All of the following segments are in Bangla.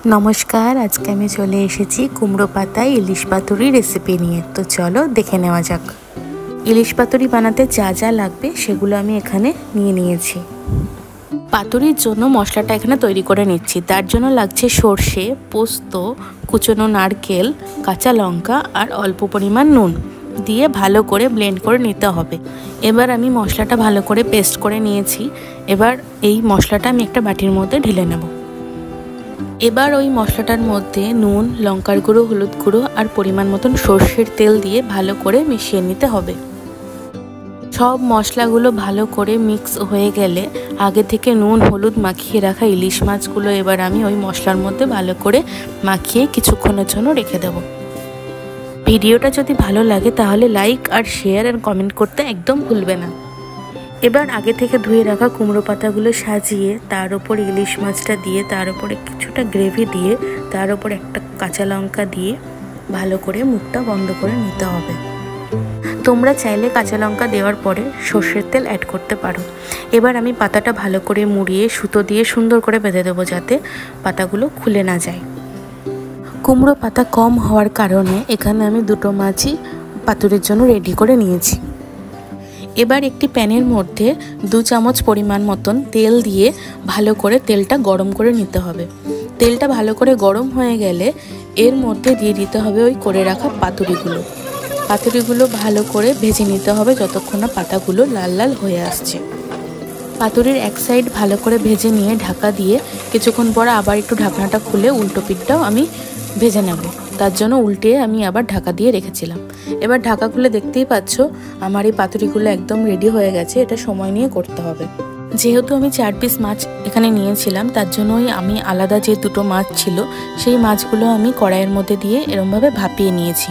नमस्कार, आज के आमी चले एसेছি কুমড়ো পাতা ইলিশ পাতুরি রেসিপি নিয়ে। তো চলো দেখে নেওয়া যাক। ইলিশ পাতুরি বানাতে যা যা লাগবে সেগুলো আমি এখানে নিয়ে নিয়েছি। পাতুরির জন্য মশলাটা এখানে তৈরি করে নিচ্ছি। তার জন্য লাগছে সরষে, পোস্ত, কুচনো নারকেল, কাঁচা লঙ্কা আর অল্প পরিমাণ নুন দিয়ে ভালো করে ব্লেন্ড করে নিতে হবে। এবার আমি মশলাটা ভালো করে পেস্ট করে নিয়েছি। এবার এই মশলাটা আমি একটা বাটির মধ্যে ঢেলে নেব। এবার ওই মশলাটার মধ্যে নুন, লঙ্কার গুঁড়ো, হলুদ গুঁড়ো আর পরিমাণ মতন সর্ষের তেল দিয়ে ভালো করে মিশিয়ে নিতে হবে। সব মশলাগুলো ভালো করে মিক্স হয়ে গেলে আগে থেকে নুন হলুদ মাখিয়ে রাখা ইলিশ মাছগুলো এবার আমি ওই মশলার মধ্যে ভালো করে মাখিয়ে কিছুক্ষণের জন্য রেখে দেব। ভিডিওটা যদি ভালো লাগে তাহলে লাইক আর শেয়ার আর কমেন্ট করতে একদম ভুলবে না। এবার আগে থেকে ধুয়ে রাখা কুমড়ো পাতাগুলো সাজিয়ে তার উপর ইলিশ মাছটা দিয়ে তার উপরে কিছুটা গ্রেভি দিয়ে তার উপর একটা কাঁচা লঙ্কা দিয়ে ভালো করে মুখটা বন্ধ করে নিতে হবে। তোমরা চাইলে কাঁচা লঙ্কা দেওয়ার পরে সর্ষের তেল অ্যাড করতে পারো। এবার আমি পাতাটা ভালো করে মুড়িয়ে সুতো দিয়ে সুন্দর করে বেঁধে দেবো যাতে পাতাগুলো খুলে না যায়। কুমড়ো পাতা কম হওয়ার কারণে এখানে আমি দুটো মাছই পাতুরির জন্য রেডি করে নিয়েছি। এবার একটি প্যানের মধ্যে 2 চামচ পরিমাণ মতন তেল দিয়ে ভালো করে তেলটা গরম করে নিতে হবে। তেলটা ভালো করে গরম হয়ে গেলে এর মধ্যে দিয়ে দিতে হবে ওই করে রাখা পাতুরিগুলো ভালো করে ভেজে নিতে হবে যতক্ষণ না পাতাগুলো লাল লাল হয়ে আসছে। পাতুরির এক সাইড ভালো করে ভেজে নিয়ে ঢাকা দিয়ে কিছুক্ষণ পর আবার একটু ঢাকনাটা খুলে উল্টো পিঠটাও আমি ভেজে নেব। তার জন্য উল্টিয়ে আমি আবার ঢাকা দিয়ে রেখেছিলাম। এবার ঢাকা খুলে দেখতেই পাচ্ছ আমার এই পাতুরিগুলো একদম রেডি হয়ে গেছে। এটা সময় নিয়ে করতে হবে। যেহেতু আমি 4 পিস মাছ এখানে নিয়েছিলাম তার জন্যই আমি আলাদা যে দুটো মাছ ছিল সেই মাছগুলো আমি কড়াইয়ের মধ্যে দিয়ে এরমভাবে ভাপিয়ে নিয়েছি।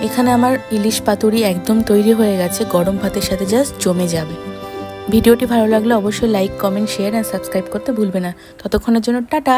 এখানে আমার ইলিশ পাতুরি একদম তৈরি হয়ে গেছে। গরম ভাতের সাথে জাস্ট জমে যাবে। ভিডিওটি ভালো লাগলে অবশ্যই লাইক কমেন্ট শেয়ার আর সাবস্ক্রাইব করতে ভুলবে না। ততক্ষণের জন্য টাটা।